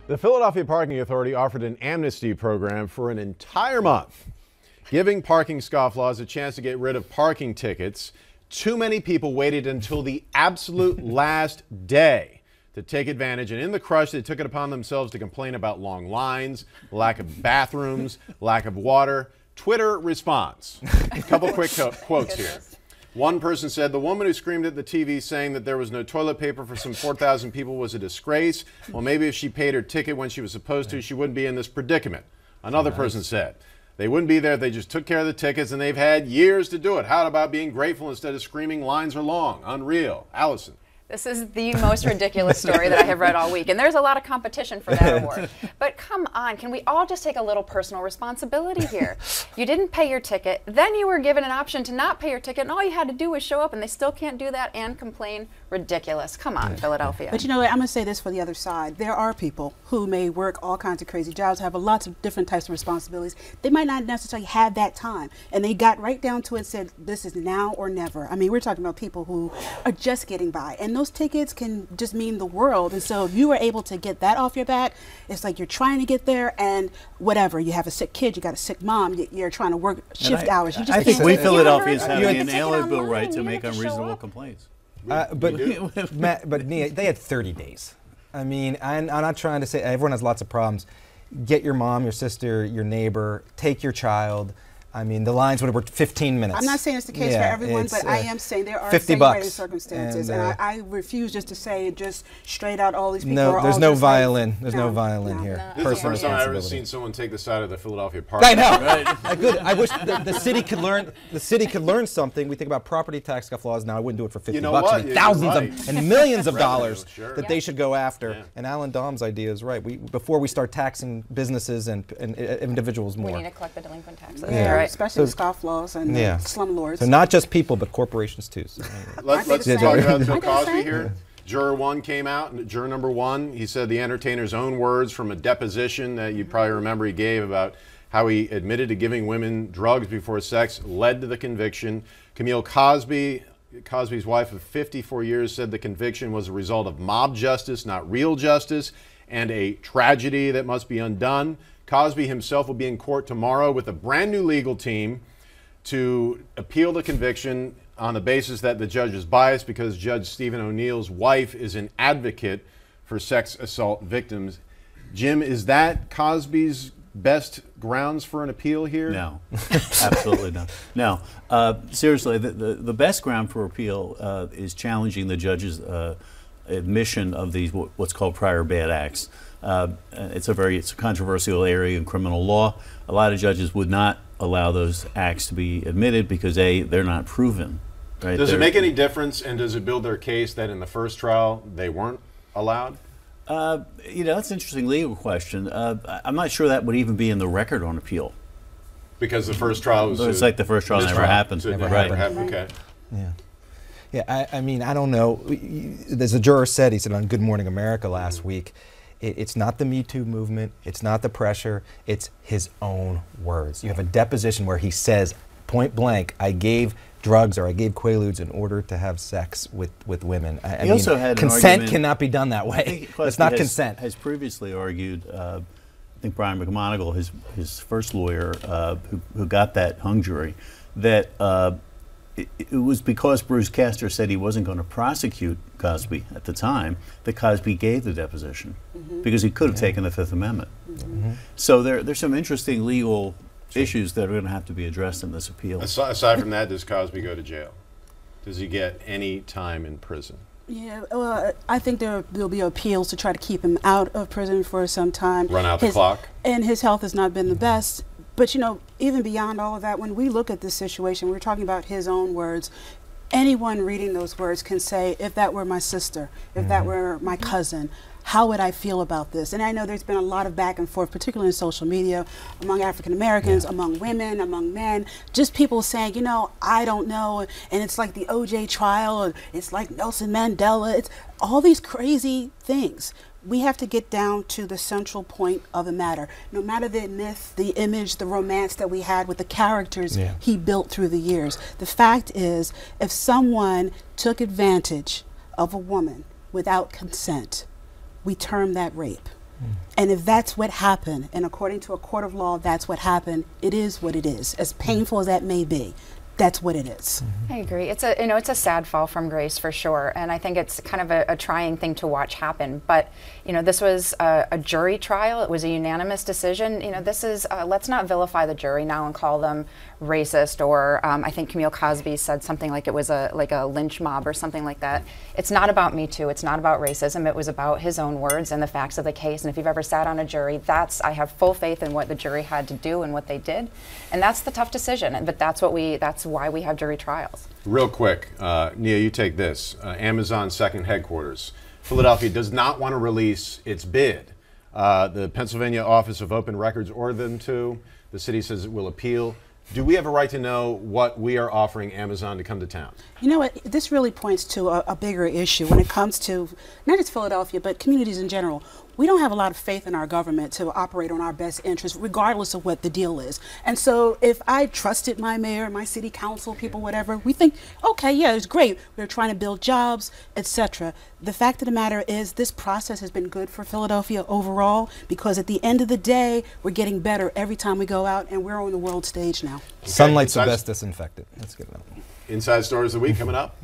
The Philadelphia Parking Authority offered an amnesty program for an entire month, giving parking scofflaws a chance to get rid of parking tickets. Too many people waited until the absolute last day to take advantage, and in the crush, they took it upon themselves to complain about long lines, lack of bathrooms, lack of water. Twitter response. A couple quick quotes here. One person said, "The woman who screamed at the TV saying that there was no toilet paper for some 4,000 people was a disgrace. Well, maybe if she paid her ticket when she was supposed to, she wouldn't be in this predicament." Another person said, "They wouldn't be there if they just took care of the tickets, and they've had years to do it. How about being grateful instead of screaming lines are long? Unreal." Allison. This is the most ridiculous story that I have read all week, and there's a lot of competition for that award. But come on, can we all just take a little personal responsibility here? You didn't pay your ticket, then you were given an option to not pay your ticket, and all you had to do was show up, and they still can't do that and complain? Ridiculous. Come on, Philadelphia. But you know what, I'm going to say this for the other side. There are people who may work all kinds of crazy jobs, have lots of different types of responsibilities. They might not necessarily have that time, and they got right down to it and said, this is now or never. I mean, we're talking about people who are just getting by, and those tickets can just mean the world. And so if you were able to get that off your back, it's like you're trying to get there, and whatever, you have a sick kid, you got a sick mom, you're trying to work shift hours. You just I think we Philadelphians have the an inalienable right to make unreasonable complaints. But Nia, they had 30 days. I mean, I'm not trying to say everyone has lots of problems. Get your mom, your sister, your neighbor, take your child. I mean, the lines would have worked 15 minutes. I'm not saying it's the case for everyone, but I am saying there are $50 extenuating circumstances, and I refuse just to say just straight out all these people are there's all no just violin. Like, There's no violin here. This is the first time I've ever seen someone take the side of the Philadelphia Park. I know. Right. Good. I wish the city could learn. The city could learn something. We think about property tax scofflaws now. I wouldn't do it for $50. I mean, thousands of and millions of dollars that they should go after. Yeah. And Alan Dom's idea is right. Before we start taxing businesses and individuals more, we need to collect the delinquent taxes. Yeah, right. Especially the scofflaws and slumlords. So not just people, but corporations too. So. Let's talk about Bill Cosby here. Juror 1 came out, and juror number 1, he said the entertainer's own words from a deposition that you probably remember he gave about how he admitted to giving women drugs before sex led to the conviction. Camille Cosby, Cosby's wife of 54 years, said the conviction was a result of mob justice, not real justice, and a tragedy that must be undone. Cosby himself will be in court tomorrow with a brand new legal team to appeal the conviction on the basis that the judge is biased because Judge Stephen O'Neill's wife is an advocate for sex assault victims. Jim, is that Cosby's best grounds for an appeal here? No, absolutely not. No, seriously, the best ground for appeal is challenging the judge's admission of these what's called prior bad acts. It's a controversial area in criminal law. A lot of judges would not allow those acts to be admitted because they're not proven. Right? Does it make any difference, and does it build their case that in the first trial they weren't allowed? You know, that's an interesting legal question. I'm not sure that would even be in the record on appeal. Because the first trial was... It's like the first trial never happened. So never happened. Okay. Yeah. Yeah, I mean, I don't know. As a juror said, he said on Good Morning America last week, it's not the Me Too movement, it's not the pressure, it's his own words. You have a deposition where he says, point blank, I gave drugs or I gave Quaaludes in order to have sex with women. I mean, also had consent cannot be done that way. It's not consent. Has previously argued, I think Brian McMonigal, his first lawyer, who got that hung jury, that it was because Bruce Castor said he wasn't going to prosecute Cosby at the time that Cosby gave the deposition, because he could have taken the Fifth Amendment. So there's some interesting legal issues that are going to have to be addressed in this appeal. Aside from that, does Cosby go to jail? Does he get any time in prison? Yeah, well, I think there'll be appeals to try to keep him out of prison for some time. Run out the clock? And his health has not been the best. But, you know, even beyond all of that, when we look at this situation, we're talking about his own words. Anyone reading those words can say, if that were my sister, if that were my cousin, how would I feel about this? And I know there's been a lot of back and forth, particularly in social media, among African Americans, among women, among men, just people saying, you know, I don't know, and it's like the OJ trial, or it's like Nelson Mandela, it's all these crazy things. We have to get down to the central point of the matter. No matter the myth, the image, the romance that we had with the characters he built through the years. The fact is, if someone took advantage of a woman without consent, we term that rape. And if that's what happened, and according to a court of law, that's what happened, it is what it is. As painful as that may be, that's what it is. I agree. It's a sad fall from grace for sure, and I think it's kind of a trying thing to watch happen. But this was a jury trial. It was a unanimous decision. This is let's not vilify the jury now and call them racist, or I think Camille Cosby said something like it was like a lynch mob or something like that. It's not about Me Too. It's not about racism. It was about his own words and the facts of the case. And if you've ever sat on a jury, I have full faith in what the jury had to do and what they did, and that's the tough decision. But that's why we have jury trials. Real quick, Nia, you take this. Amazon's second headquarters. Philadelphia does not want to release its bid. The Pennsylvania Office of Open Records ordered them to. The city says it will appeal. Do we have a right to know what we are offering Amazon to come to town? You know what? This really points to a bigger issue when it comes to not just Philadelphia, but communities in general. We don't have a lot of faith in our government to operate on our best interest, regardless of what the deal is. And so if I trusted my mayor, my city council, people, whatever, we think, okay, yeah, it's great. We're trying to build jobs, etc. The fact of the matter is this process has been good for Philadelphia overall, because at the end of the day, we're getting better every time we go out, and we're on the world stage now. Okay. Sunlight's the best disinfectant. That's good enough. Inside Stories of the Week coming up.